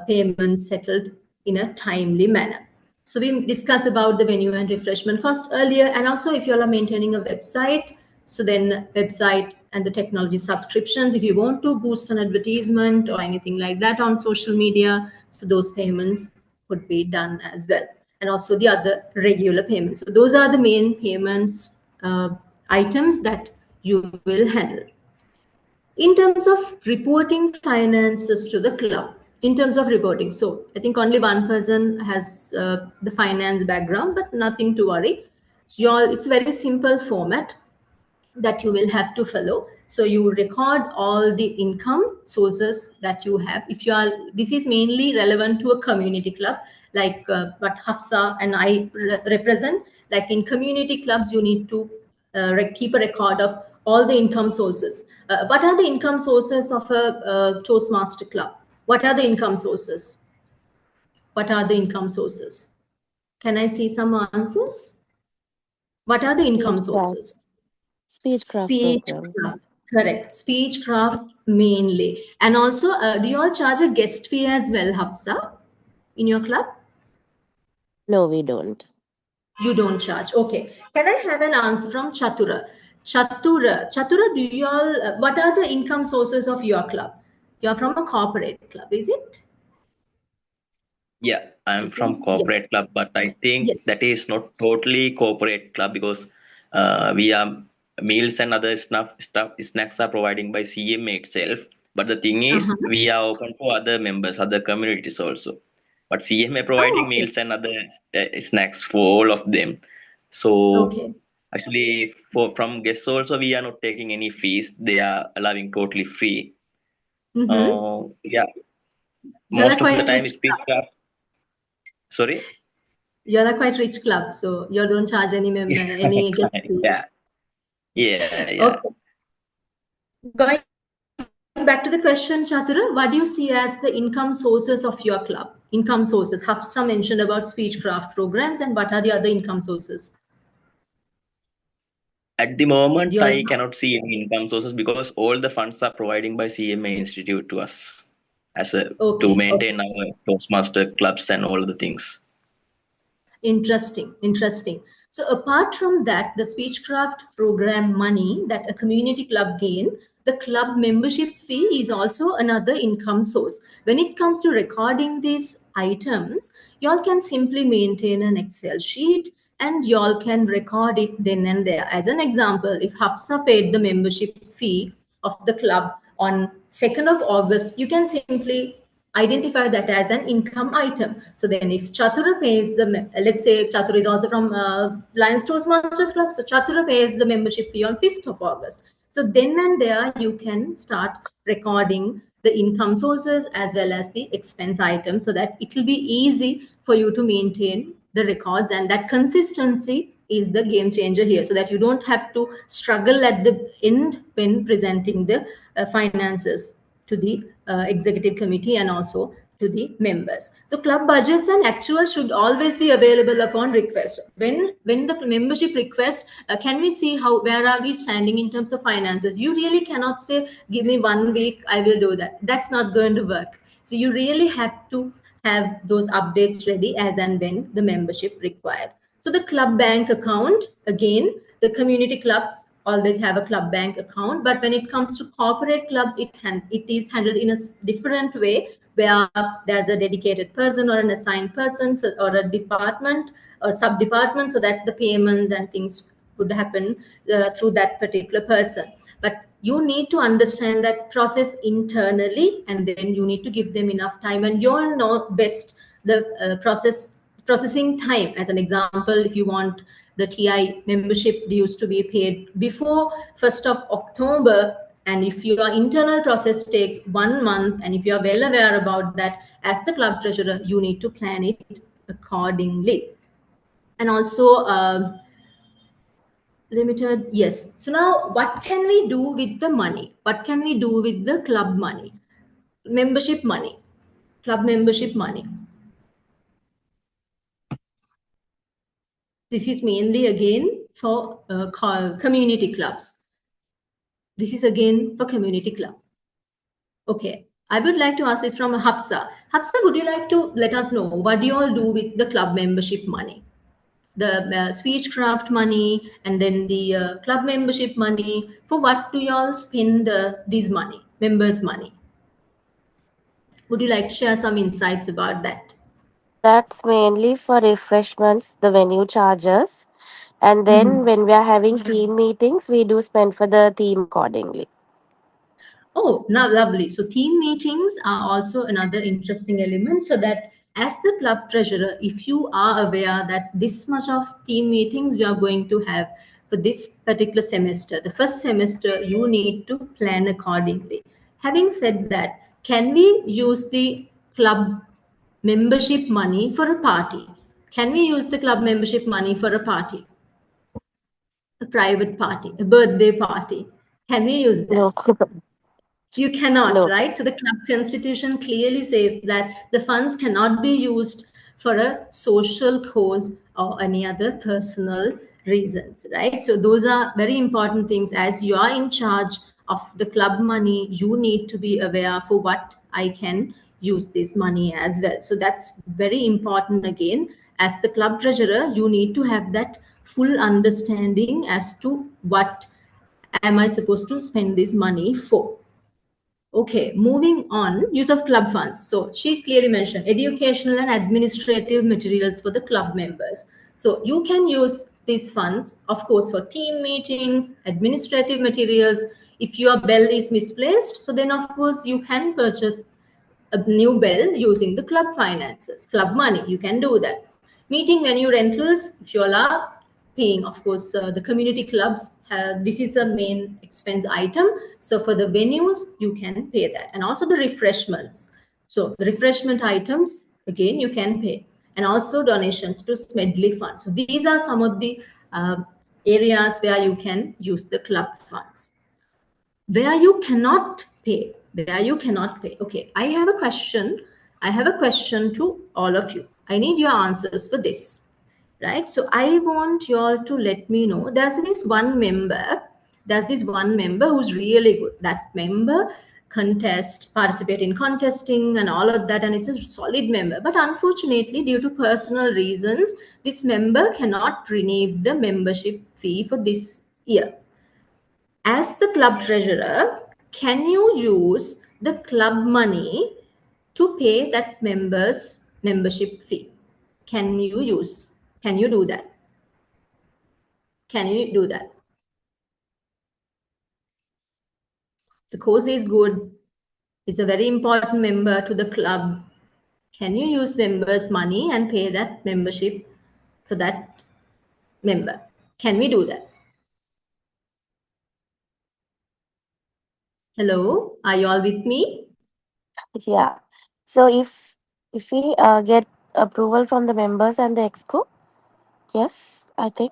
[SPEAKER 2] payments settled in a timely manner. So we discussed about the venue and refreshment cost earlier, and also if you all are maintaining a website, so then website and the technology subscriptions. If you want to boost an advertisement or anything like that on social media, so those payments could be done as well. And also the other regular payments. So those are the main payments items that you will handle. In terms of reporting finances to the club, in terms of reporting, so I think only one person has the finance background, but nothing to worry. So it's a very simple format that you will have to follow. So you record all the income sources that you have. If you are, this is mainly relevant to a community club like what Hafsa and I represent. Like in community clubs, you need to keep a record of all the income sources. What are the income sources of a Toastmaster club? What are the income sources? What are the income sources? Can I see some answers? What are the income sources?
[SPEAKER 7] Speechcraft program.
[SPEAKER 2] Correct. Speechcraft mainly. And also, do you all charge a guest fee as well, Hafsa, in your club?
[SPEAKER 7] No, we don't.
[SPEAKER 2] You don't charge. Okay. Can I have an answer from Chatura? Chatura, do you all, what are the income sources of your club? You are from a corporate club, is it?
[SPEAKER 5] Yeah, I'm from corporate club, but I think that is not totally corporate club because we are meals and other snacks are providing by CMA itself. But the thing is, we are open for other members, other communities also. But CMA providing meals and other snacks for all of them. So actually, from guests also, we are not taking any fees. They are allowing totally free. Yeah, most of the time it's Speechcraft. Sorry?
[SPEAKER 2] You're a quite rich club, so you don't charge any member, any guest fees.
[SPEAKER 5] Yeah.
[SPEAKER 2] Okay. Going back to the question, Chatura, what do you see as the income sources of your club? Income sources. Hafsa mentioned about Speechcraft programs, and what are the other income sources?
[SPEAKER 5] At the moment, I cannot see any income sources because all the funds are providing by CMA Institute to us as to maintain our Toastmaster clubs and all the things.
[SPEAKER 2] Interesting. So apart from that, the Speechcraft program money that a community club gain, the club membership fee is also another income source. When it comes to recording these items, y'all can simply maintain an Excel sheet and y'all can record it then and there. As an example, if Hafsa paid the membership fee of the club on 2nd of August, you can simply identify that as an income item. So then if Chatura pays let's say Chatura is also from Lions Toastmasters Club, so Chatura pays the membership fee on 5th of August. So then and there you can start recording the income sources as well as the expense items so that it will be easy for you to maintain the records, and that consistency is the game changer here, so that you don't have to struggle at the end when presenting the finances to the executive committee and also to the members. So club budgets and actuals should always be available upon request. When the membership request, can we see where are we standing in terms of finances? You really cannot say, give me 1 week, I will do that. That's not going to work. So you really have to have those updates ready as and when the membership required. So the club bank account, again, the community clubs always have a club bank account, but when it comes to corporate clubs, it is handled in a different way, where there's a dedicated person or an assigned person or a department or sub-department, so that the payments and things could happen through that particular person. But you need to understand that process internally, and then you need to give them enough time, and you'll know best the processing time. As an example, if you want the TI membership dues to be paid before 1st of October, and if your internal process takes 1 month, and if you are well aware about that, as the club treasurer, you need to plan it accordingly. And also limited, yes. So now what can we do with the money? What can we do with the club money? Membership money, club membership money. This is mainly again for community clubs. This is again for community club. Okay, I would like to ask this from Hafsa. Hafsa, would you like to let us know what do you all do with the club membership money? the speechcraft money, and then the club membership money. For what do y'all spend this money, members' money? Would you like to share some insights about that?
[SPEAKER 7] That's mainly for refreshments, the venue charges. And then when we are having team meetings, we do spend for the team accordingly.
[SPEAKER 2] Oh, now lovely. So team meetings are also another interesting element, so that as the club treasurer, if you are aware that this much of team meetings you're going to have for this particular semester, the first semester, you need to plan accordingly. Having said that, can we use the club membership money for a party? Can we use the club membership money for a party? A private party, a birthday party? Can we use that?
[SPEAKER 7] No.
[SPEAKER 2] You cannot,
[SPEAKER 7] No.
[SPEAKER 2] right? So the club constitution clearly says that the funds cannot be used for a social cause or any other personal reasons, right? So those are very important things. As you are in charge of the club money, you need to be aware for what I can use this money as well. So that's very important. Again, as the club treasurer, you need to have that full understanding as to what am I supposed to spend this money for. Okay, moving on, use of club funds. So she clearly mentioned educational and administrative materials for the club members. So you can use these funds, of course, for team meetings, administrative materials. If your bell is misplaced, so then of course you can purchase a new bell using the club finances, club money. You can do that. Meeting venue rentals, if you all are paying, of course, the community clubs, this is a main expense item. So for the venues, you can pay that. And also the refreshments. So the refreshment items, again, you can pay. And also donations to Smedley Fund. So these are some of the areas where you can use the club funds. Where you cannot pay, okay, I have a question to all of you. I need your answers for this, right? So I want you all to let me know, there's this one member who's really good. That member participate in contesting and all of that, and it's a solid member, but unfortunately due to personal reasons, this member cannot renew the membership fee for this year. As the club treasurer, can you use the club money to pay that member's membership fee? Can you do that? Can you do that? The cause is good. It's a very important member to the club. Can you use members' money and pay that membership for that member? Can we do that? Hello, are you all with me?
[SPEAKER 7] Yeah. So if we get approval from the members and the exco, yes, I think.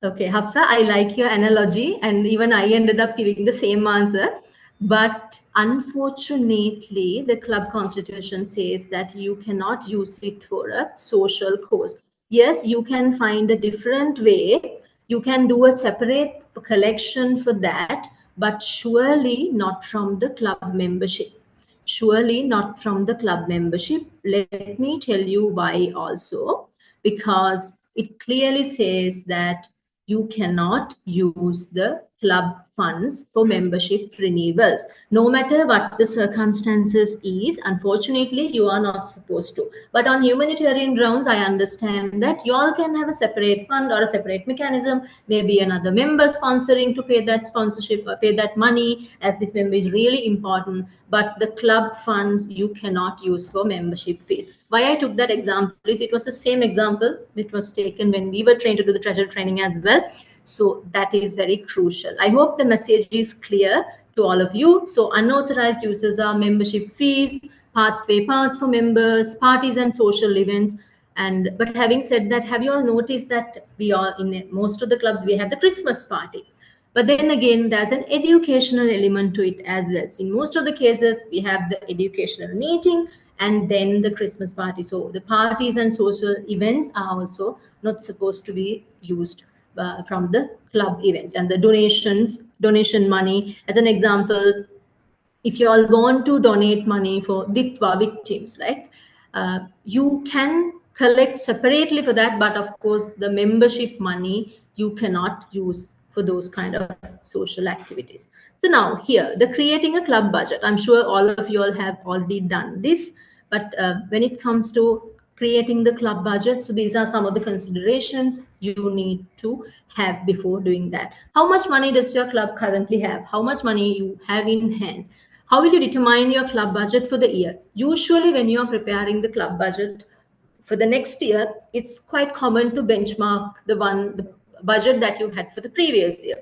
[SPEAKER 2] Okay, Hafsa, I like your analogy, and even I ended up giving the same answer. But unfortunately, the club constitution says that you cannot use it for a social cause. Yes, you can find a different way. You can do a separate collection for that, but surely not from the club membership. Surely not from the club membership. Let me tell you why also. Because it clearly says that you cannot use the club funds for membership renewals. No matter what the circumstances is, unfortunately, you are not supposed to. But on humanitarian grounds, I understand that you all can have a separate fund or a separate mechanism, maybe another member sponsoring to pay that sponsorship or pay that money, as this member is really important. But the club funds you cannot use for membership fees. Why I took that example is it was the same example which was taken when we were trained to do the treasury training as well. So that is very crucial. I hope the message is clear to all of you. So unauthorized uses are membership fees, pathway paths for members, parties and social events. But having said that, have you all noticed that we are in most of the clubs, we have the Christmas party. But then again, there's an educational element to it as well. So in most of the cases, we have the educational meeting and then the Christmas party. So the parties and social events are also not supposed to be used from the club events. And the donation money, as an example, if you all want to donate money for Ditwa victims, like you can collect separately for that, but of course the membership money you cannot use for those kind of social activities. So now here, the creating a club budget, I'm sure all of you all have already done this, but when it comes to creating the club budget, so these are some of the considerations you need to have before doing that. How much money does your club currently have? How much money you have in hand? How will you determine your club budget for the year? Usually when you are preparing the club budget for the next year, it's quite common to benchmark the budget that you had for the previous year.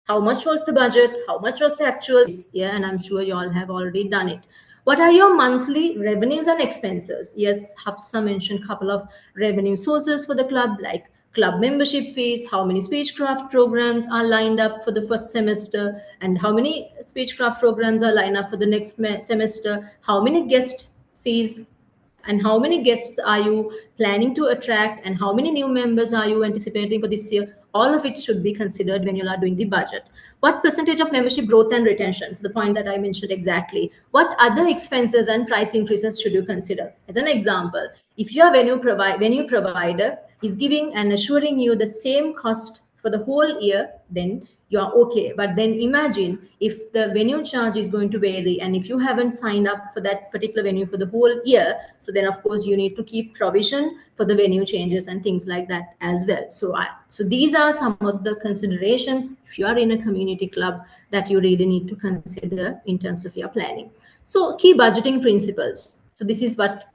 [SPEAKER 2] How much was the budget? How much was the actual this year? And I'm sure you all have already done it. What are your monthly revenues and expenses? Yes, Hafsa mentioned a couple of revenue sources for the club, like club membership fees, how many speechcraft programs are lined up for the first semester, and how many speechcraft programs are lined up for the next semester, how many guest fees and how many guests are you planning to attract, and how many new members are you anticipating for this year. All of it should be considered when you are doing the budget. What percentage of membership growth and retention, so the point that I mentioned exactly. What other expenses and price increases should you consider? As an example, if your venue provider is giving and assuring you the same cost for the whole year, then you're okay. But then imagine if the venue charge is going to vary, and if you haven't signed up for that particular venue for the whole year, so then of course you need to keep provision for the venue changes and things like that as well. So these are some of the considerations if you are in a community club that you really need to consider in terms of your planning. So key budgeting principles. So this is what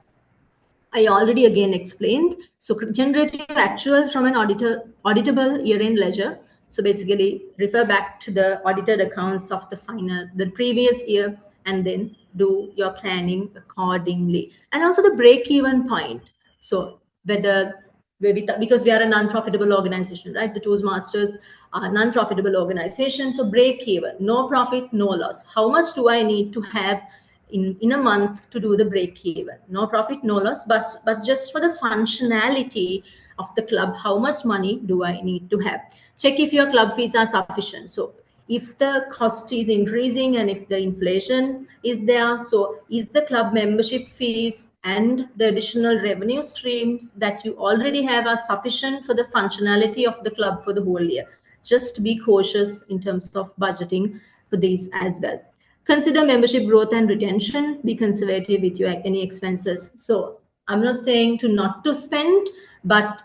[SPEAKER 2] I already again explained. So generating actuals from an auditable year-end ledger. So basically refer back to the audited accounts of the previous year, and then do your planning accordingly. And also the break-even point. So because we are a non-profitable organization, right? The Toastmasters are non-profitable organization. So break even, no profit, no loss. How much do I need to have in a month to do the break even? No profit, no loss, but just for the functionality of the club, how much money do I need to have? Check if your club fees are sufficient. So if the cost is increasing and if the inflation is there, so is the club membership fees and the additional revenue streams that you already have are sufficient for the functionality of the club for the whole year? Just be cautious in terms of budgeting for these as well. Consider membership growth and retention. Be conservative with your any expenses. So I'm not saying to not to spend, but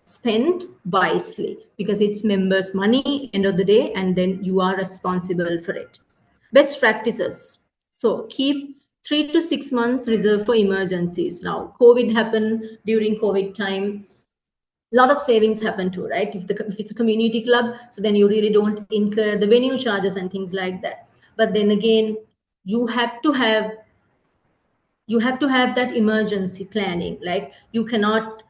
[SPEAKER 2] spend wisely, because it's members' money end of the day, and then you are responsible for it. Best practices. So keep 3 to 6 months reserved for emergencies. Now, COVID happened during COVID time. A lot of savings happen too, right? If it's a community club, so then you really don't incur the venue charges and things like that. But then again, you have to have that emergency planning. Like you cannot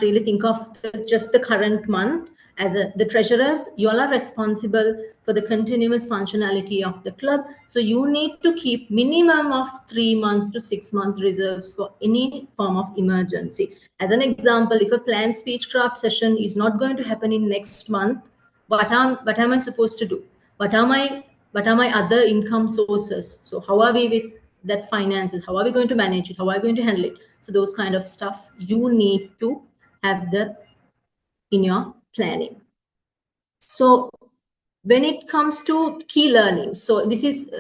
[SPEAKER 2] really think of just the current month. As the treasurers, you all are responsible for the continuous functionality of the club, so you need to keep minimum of 3 months to 6 months reserves for any form of emergency. As an example, if a planned speechcraft session is not going to happen in next month, what am I supposed to do? What are my other income sources? So how are we with that finances? How are we going to manage it? How are we going to handle it? So those kind of stuff you need to have in your planning. So when it comes to key learning, so this is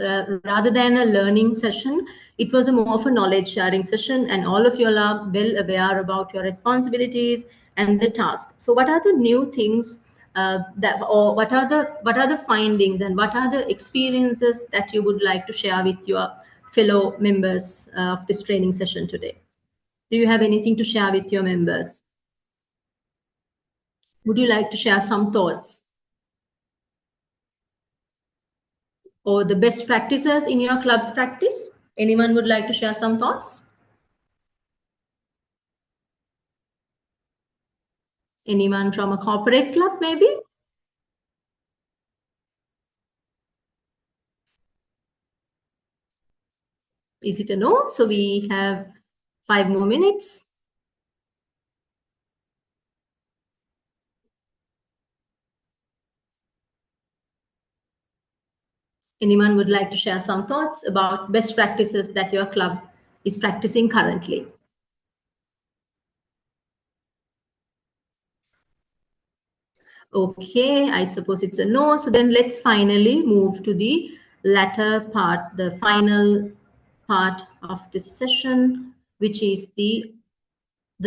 [SPEAKER 2] rather than a learning session, it was a more of a knowledge sharing session, and all of you are well aware about your responsibilities and the task. So what are the new things what are the findings and what are the experiences that you would like to share with your fellow members of this training session today? Do you have anything to share with your members? Would you like to share some thoughts? Or the best practices in your club's practice? Anyone would like to share some thoughts? Anyone from a corporate club, maybe? Is it a no? So we have 5 more minutes. Anyone would like to share some thoughts about best practices that your club is practicing currently? Okay, I suppose it's a no. So then let's finally move to the latter part, the final part of this session, which is the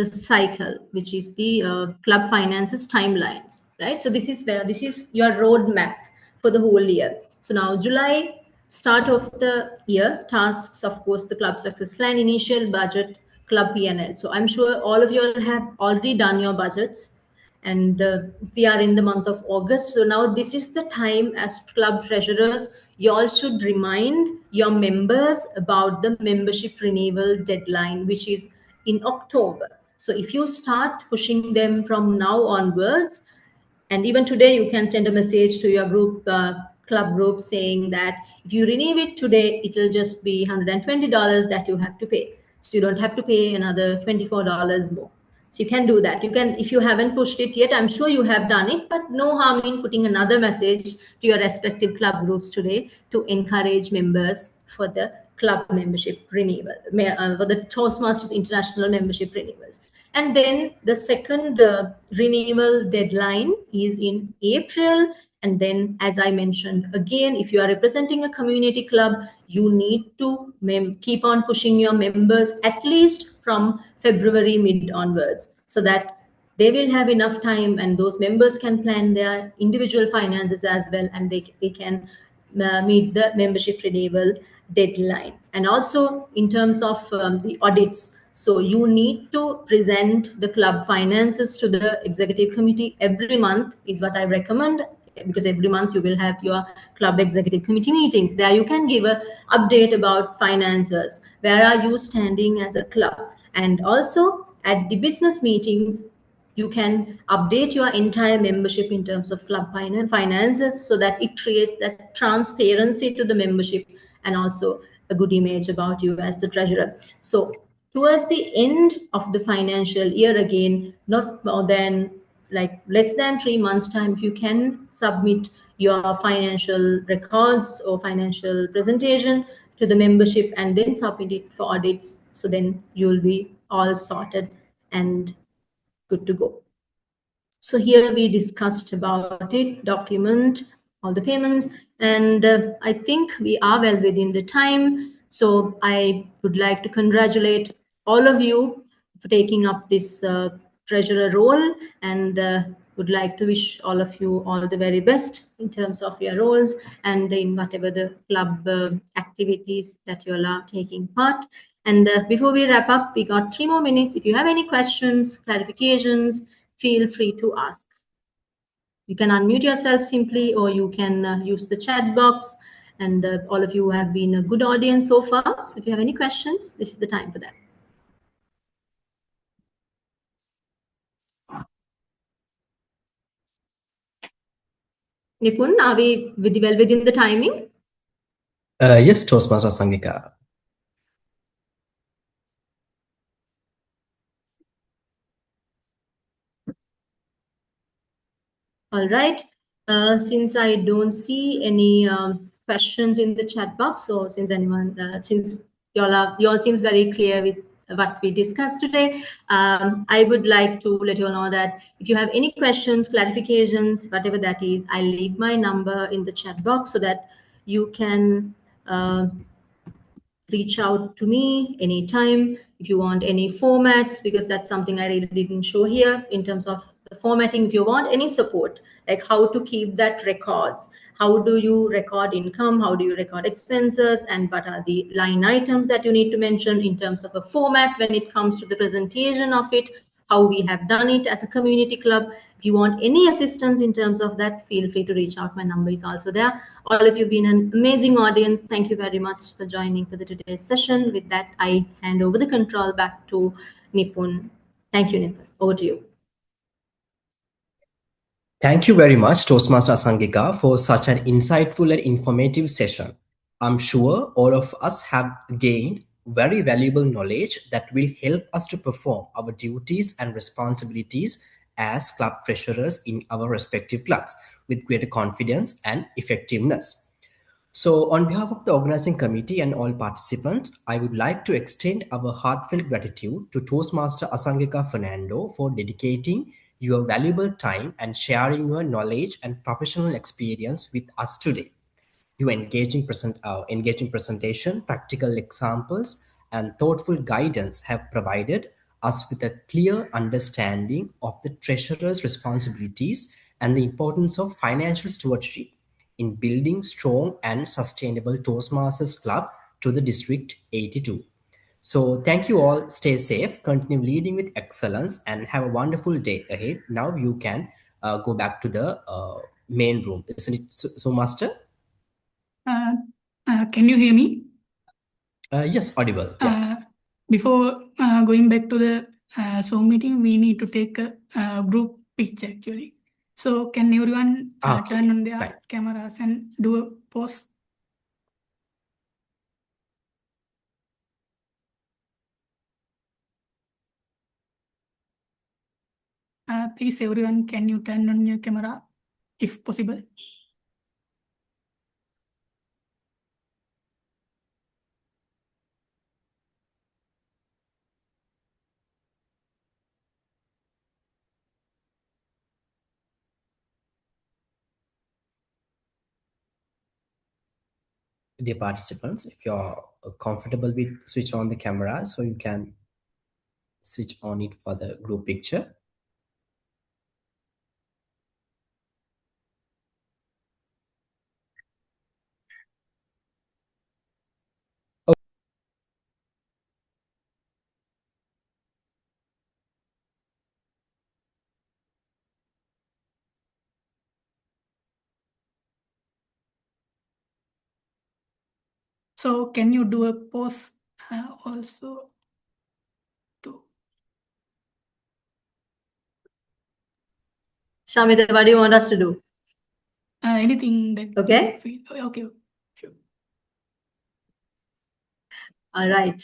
[SPEAKER 2] cycle, which is the club finances timelines, right? So this is your roadmap for the whole year. So now July, start of the year, tasks, of course, the club success plan, initial budget, club P&L. So I'm sure all of you all have already done your budgets, and we are in the month of August. So now this is the time, as club treasurers, you all should remind your members about the membership renewal deadline, which is in October. So if you start pushing them from now onwards, and even today you can send a message to your group, club group, saying that if you renew it today, it will just be $120 that you have to pay. So you don't have to pay another $24 more. So you can do that. You can, if you haven't pushed it yet, I'm sure you have done it, but no harm in putting another message to your respective club groups today to encourage members for the club membership renewal, for the Toastmasters International membership renewals. And then the second renewal deadline is in April. And then, as I mentioned, again, if you are representing a community club, you need to keep on pushing your members at least from February mid onwards, so that they will have enough time and those members can plan their individual finances as well, and they can meet the membership renewal deadline. And also in terms of the audits, so you need to present the club finances to the executive committee every month is what I recommend, because every month you will have your club executive committee meetings. There you can give an update about finances. Where are you standing as a club? And also at the business meetings, you can update your entire membership in terms of club finances, so that it creates that transparency to the membership and also a good image about you as the treasurer. So towards the end of the financial year, again, not more than like less than 3 months time, you can submit your financial records or financial presentation to the membership and then submit it for audits. So then you'll be all sorted and good to go. So here we discussed about it, document all the payments, and I think we are well within the time. So I would like to congratulate all of you for taking up this treasurer role, and would like to wish all of you all the very best in terms of your roles and in whatever the club activities that you all are taking part. And before we wrap up, we got 3 more minutes. If you have any questions, clarifications, feel free to ask. You can unmute yourself simply, or you can use the chat box. And all of you have been a good audience so far. So if you have any questions, this is the time for that. Nipun, are we well within the timing?
[SPEAKER 1] Yes, Toastmaster Sangika.
[SPEAKER 2] All right. Since I don't see any questions in the chat box, so since anyone, since y'all seems very clear with what we discussed today, I would like to let you all know that if you have any questions, clarifications, whatever that is, I'll leave my number in the chat box so that you can reach out to me anytime if you want any formats, because that's something I really didn't show here in terms of the formatting. If you want any support, like how to keep that records, how do you record income, how do you record expenses, and what are the line items that you need to mention in terms of a format when it comes to the presentation of it, how we have done it as a community club. If you want any assistance in terms of that, feel free to reach out. My number is also there. All of you have been an amazing audience. Thank you very much for joining for today's session. With that, I hand over the control back to Nipun. Thank you, Nipun. Over to you.
[SPEAKER 1] Thank you very much, Toastmaster Sangika, for such an insightful and informative session. I'm sure all of us have gained very valuable knowledge that will help us to perform our duties and responsibilities as club treasurers in our respective clubs with greater confidence and effectiveness. So, on behalf of the organizing committee and all participants, I would like to extend our heartfelt gratitude to Toastmaster Asangika Fernando for dedicating your valuable time and sharing your knowledge and professional experience with us today. Your engaging presentation, practical examples, and thoughtful guidance have provided us with a clear understanding of the treasurer's responsibilities and the importance of financial stewardship in building strong and sustainable Toastmasters Club to the District 82. So thank you all. Stay safe, continue leading with excellence, and have a wonderful day ahead. Now you can go back to the main room, isn't it so, Master?
[SPEAKER 8] Can you hear me?
[SPEAKER 1] Yes, audible. Yeah.
[SPEAKER 8] Before going back to the Zoom meeting, we need to take a group picture actually. So can everyone
[SPEAKER 1] Okay,
[SPEAKER 8] turn on their
[SPEAKER 1] right.
[SPEAKER 8] cameras and do a pause? Please everyone, can you turn on your camera if possible?
[SPEAKER 1] Dear participants, if you're comfortable with switch on the camera, so you can switch on it for the group picture.
[SPEAKER 8] So can you do a pause also?
[SPEAKER 2] Shamita, what do you want us to do?
[SPEAKER 8] Anything that
[SPEAKER 2] Okay.
[SPEAKER 8] you feel. Okay, sure.
[SPEAKER 2] All right.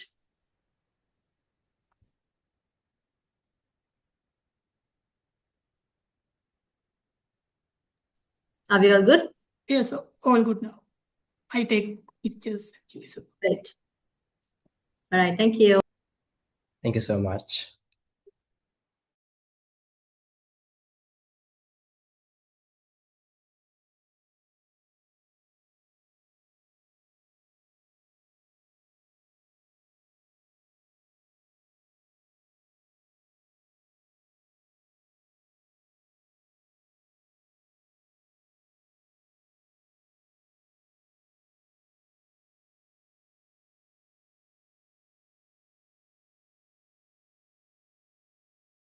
[SPEAKER 2] Are we all good?
[SPEAKER 8] Yes, all good now. I take pictures actually. So.
[SPEAKER 2] Great. All right. Thank you.
[SPEAKER 1] Thank you so much.